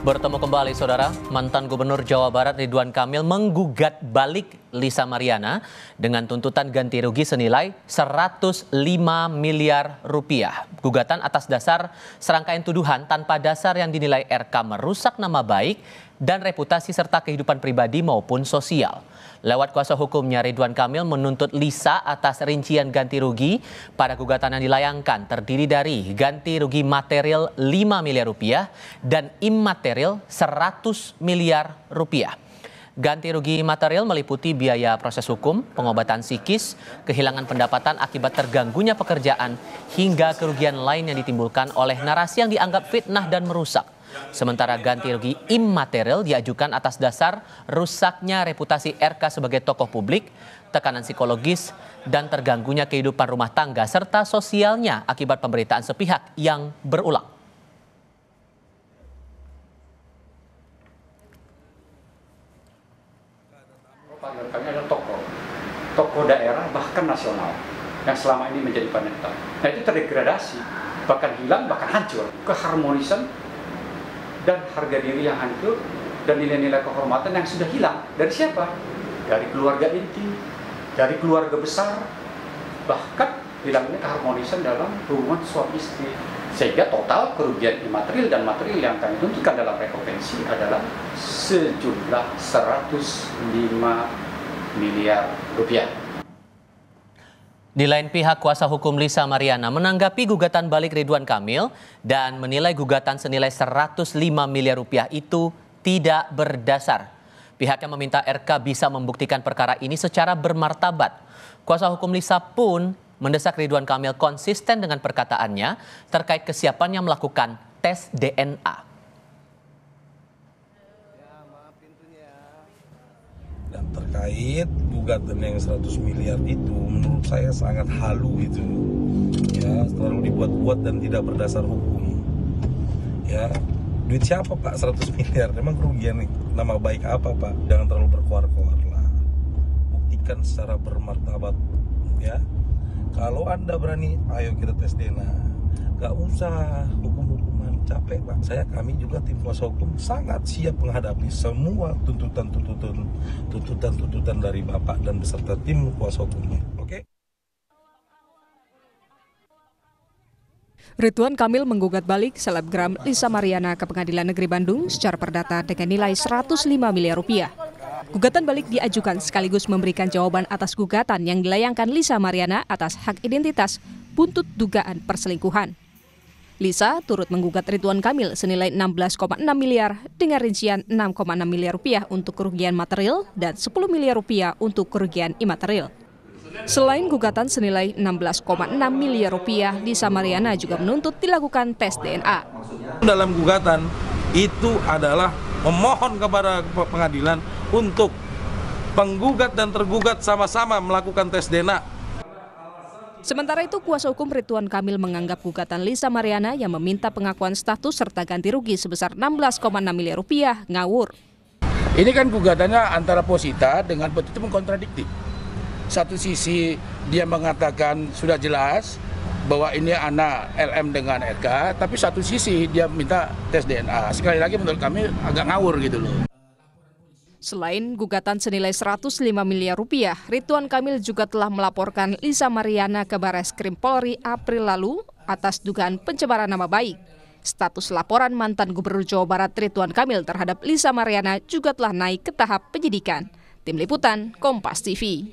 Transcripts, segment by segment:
Bertemu kembali, Saudara. Mantan Gubernur Jawa Barat Ridwan Kamil menggugat balik Lisa Mariana dengan tuntutan ganti rugi senilai 105 miliar rupiah. Gugatan atas dasar serangkaian tuduhan tanpa dasar yang dinilai RK merusak nama baik dan reputasi serta kehidupan pribadi maupun sosial. Lewat kuasa hukumnya, Ridwan Kamil menuntut Lisa atas rincian ganti rugi pada gugatan yang dilayangkan terdiri dari ganti rugi material 5 miliar rupiah dan imaterial 100 miliar rupiah. Ganti rugi material meliputi biaya proses hukum, pengobatan psikis, kehilangan pendapatan akibat terganggunya pekerjaan, hingga kerugian lain yang ditimbulkan oleh narasi yang dianggap fitnah dan merusak. Sementara ganti rugi imaterial diajukan atas dasar rusaknya reputasi RK sebagai tokoh publik, tekanan psikologis, dan terganggunya kehidupan rumah tangga serta sosialnya akibat pemberitaan sepihak yang berulang. Kami adalah tokoh daerah bahkan nasional yang selama ini menjadi penentang. Nah, itu terdegradasi, bahkan hilang, bahkan hancur. Keharmonisan dan harga diri yang hancur dan nilai-nilai kehormatan yang sudah hilang. Dari siapa? Dari keluarga inti, dari keluarga besar, bahkan hilangnya keharmonisan dalam hubungan suami istri. Sehingga total kerugian imaterial dan material yang kami tuntutkan dalam rekompensi adalah sejumlah 105 miliar rupiah. Di lain pihak, kuasa hukum Lisa Mariana menanggapi gugatan balik Ridwan Kamil dan menilai gugatan senilai 105 miliar rupiah itu tidak berdasar. Pihaknya meminta RK bisa membuktikan perkara ini secara bermartabat. Kuasa hukum Lisa pun mendesak Ridwan Kamil konsisten dengan perkataannya terkait kesiapannya melakukan tes DNA. Dan terkait gugatan yang 100 miliar itu menurut saya sangat halu itu. Ya, terlalu dibuat-buat dan tidak berdasar hukum. Ya, duit siapa Pak 100 miliar? Memang kerugian nama baik apa Pak? Jangan terlalu berkoar-koar lah. Buktikan secara bermartabat ya. Kalau Anda berani, ayo kita tes DNA. Gak usah hukum-hukuman, capek Pak. Kami juga tim kuasa hukum sangat siap menghadapi semua tuntutan dari Bapak dan beserta tim kuasa hukumnya. Oke? Ridwan Kamil menggugat balik selebgram Lisa Mariana ke Pengadilan Negeri Bandung secara perdata dengan nilai 105 miliar rupiah. Gugatan balik diajukan sekaligus memberikan jawaban atas gugatan yang dilayangkan Lisa Mariana atas hak identitas buntut dugaan perselingkuhan. Lisa turut menggugat Ridwan Kamil senilai 16,6 miliar dengan rincian 6,6 miliar rupiah untuk kerugian material dan 10 miliar rupiah untuk kerugian imaterial. Selain gugatan senilai 16,6 miliar rupiah, Lisa Mariana juga menuntut dilakukan tes DNA. Dalam gugatan itu adalah memohon kepada pengadilan untuk penggugat dan tergugat sama-sama melakukan tes DNA. Sementara itu, kuasa hukum Ridwan Kamil menganggap gugatan Lisa Mariana yang meminta pengakuan status serta ganti rugi sebesar 16,6 miliar rupiah ngawur. Ini kan gugatannya antara posita dengan petita mengkontradiktif. Satu sisi dia mengatakan sudah jelas bahwa ini anak LM dengan RK, tapi satu sisi dia minta tes DNA. Sekali lagi menurut kami agak ngawur gitu loh. Selain gugatan senilai 105 miliar rupiah, Ridwan Kamil juga telah melaporkan Lisa Mariana ke Barreskrim Polri April lalu atas dugaan pencemaran nama baik. Status laporan mantan Gubernur Jawa Barat Ridwan Kamil terhadap Lisa Mariana juga telah naik ke tahap penyidikan. Tim Liputan, Kompas TV.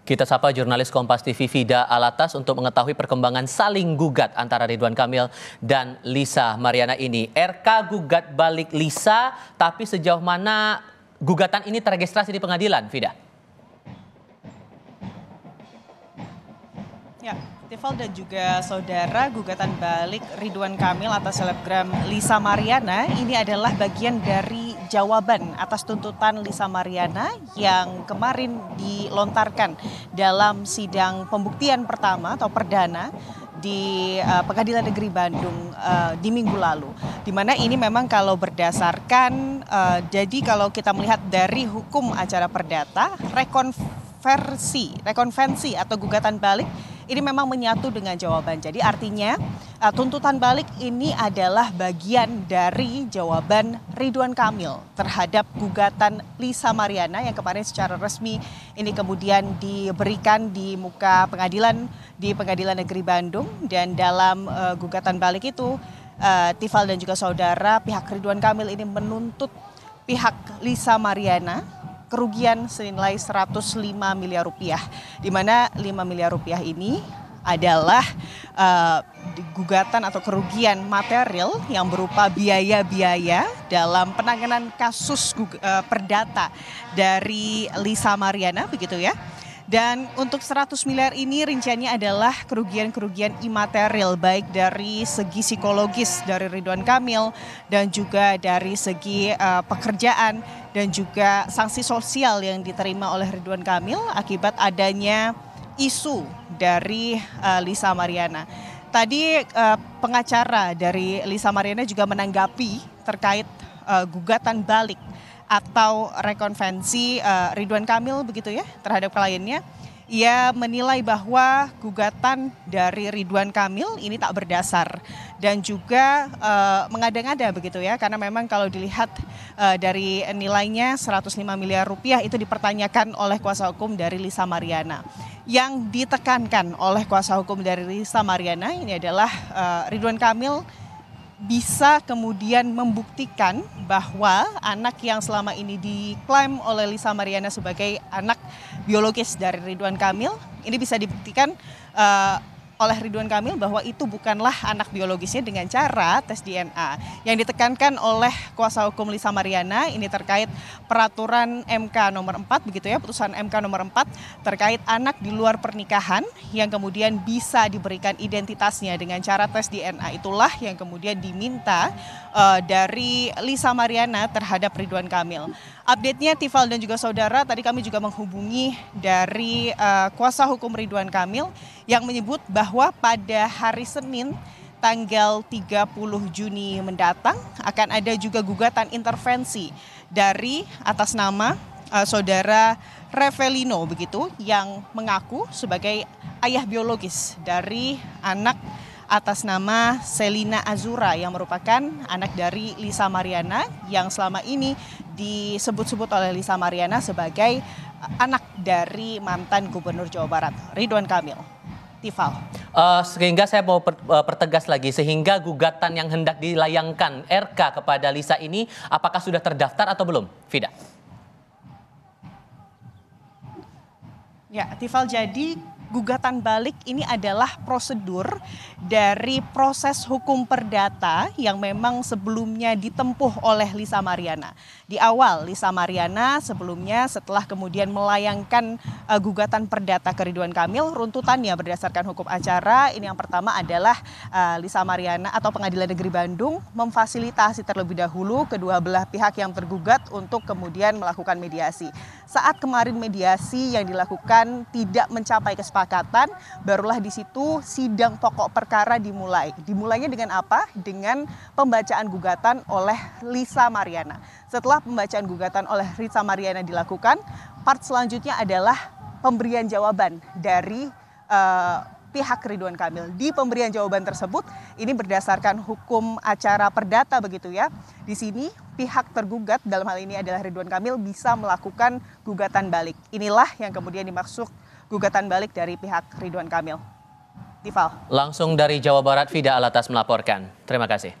Kita sapa jurnalis Kompas TV Vida Alatas untuk mengetahui perkembangan saling gugat antara Ridwan Kamil dan Lisa Mariana ini. RK gugat balik Lisa, tapi sejauh mana gugatan ini terregistrasi di pengadilan, Vida? Ya, Tifal dan juga saudara, gugatan balik Ridwan Kamil atas selebgram Lisa Mariana ini adalah bagian dari jawaban atas tuntutan Lisa Mariana yang kemarin dilontarkan dalam sidang pembuktian pertama atau perdana di Pengadilan Negeri Bandung di minggu lalu. Di mana ini memang kalau berdasarkan, jadi kalau kita melihat dari hukum acara perdata, rekonvensi atau gugatan balik ini memang menyatu dengan jawaban. Jadi artinya tuntutan balik ini adalah bagian dari jawaban Ridwan Kamil terhadap gugatan Lisa Mariana yang kemarin secara resmi ini kemudian diberikan di muka pengadilan di Pengadilan Negeri Bandung. Dan dalam gugatan balik itu Tifal dan juga saudara, pihak Ridwan Kamil ini menuntut pihak Lisa Mariana kerugian senilai 105 miliar rupiah, di mana 5 miliar rupiah ini adalah gugatan atau kerugian material yang berupa biaya-biaya dalam penanganan kasus perdata dari Lisa Mariana, begitu ya. Dan untuk 100 miliar ini rinciannya adalah kerugian-kerugian imaterial baik dari segi psikologis dari Ridwan Kamil dan juga dari segi pekerjaan dan juga sanksi sosial yang diterima oleh Ridwan Kamil akibat adanya isu dari Lisa Mariana. Tadi pengacara dari Lisa Mariana juga menanggapi terkait gugatan balik atau rekonvensi Ridwan Kamil begitu ya terhadap kliennya. Ia menilai bahwa gugatan dari Ridwan Kamil ini tak berdasar dan juga mengada-ngada begitu ya, karena memang kalau dilihat dari nilainya 105 miliar rupiah itu dipertanyakan oleh kuasa hukum dari Lisa Mariana. Yang ditekankan oleh kuasa hukum dari Lisa Mariana ini adalah Ridwan Kamil bisa kemudian membuktikan bahwa anak yang selama ini diklaim oleh Lisa Mariana sebagai anak biologis dari Ridwan Kamil, ini bisa dibuktikan oleh Ridwan Kamil bahwa itu bukanlah anak biologisnya dengan cara tes DNA. Yang ditekankan oleh kuasa hukum Lisa Mariana ini terkait peraturan MK nomor 4 begitu ya, putusan MK nomor 4 terkait anak di luar pernikahan yang kemudian bisa diberikan identitasnya dengan cara tes DNA. Itulah yang kemudian diminta dari Lisa Mariana terhadap Ridwan Kamil. Update-nya Tifal dan juga saudara, tadi kami juga menghubungi dari kuasa hukum Ridwan Kamil yang menyebut bahwa pada hari Senin tanggal 30 Juni mendatang akan ada juga gugatan intervensi dari atas nama saudara Revelino begitu yang mengaku sebagai ayah biologis dari anak atas nama Selina Azura yang merupakan anak dari Lisa Mariana yang selama ini disebut-sebut oleh Lisa Mariana sebagai anak dari mantan Gubernur Jawa Barat Ridwan Kamil. Tifal. Sehingga saya mau pertegas lagi, sehingga gugatan yang hendak dilayangkan RK kepada Lisa ini apakah sudah terdaftar atau belum, Fida? Ya, Tifal, jadi gugatan balik ini adalah prosedur dari proses hukum perdata yang memang sebelumnya ditempuh oleh Lisa Mariana. Di awal Lisa Mariana sebelumnya setelah kemudian melayangkan gugatan perdata ke Ridwan Kamil, runtutannya berdasarkan hukum acara ini yang pertama adalah Lisa Mariana atau Pengadilan Negeri Bandung memfasilitasi terlebih dahulu kedua belah pihak yang tergugat untuk kemudian melakukan mediasi. Saat kemarin mediasi yang dilakukan tidak mencapai kesepakatan, barulah di situ sidang pokok perkara dimulai. Dimulainya dengan apa? Dengan pembacaan gugatan oleh Lisa Mariana. Setelah pembacaan gugatan oleh Lisa Mariana dilakukan, part selanjutnya adalah pemberian jawaban dari pihak Ridwan Kamil. Di pemberian jawaban tersebut, ini berdasarkan hukum acara perdata begitu ya. Di sini pihak tergugat dalam hal ini adalah Ridwan Kamil bisa melakukan gugatan balik. Inilah yang kemudian dimaksud gugatan balik dari pihak Ridwan Kamil. Tifal. Langsung dari Jawa Barat, Fida Alatas melaporkan. Terima kasih.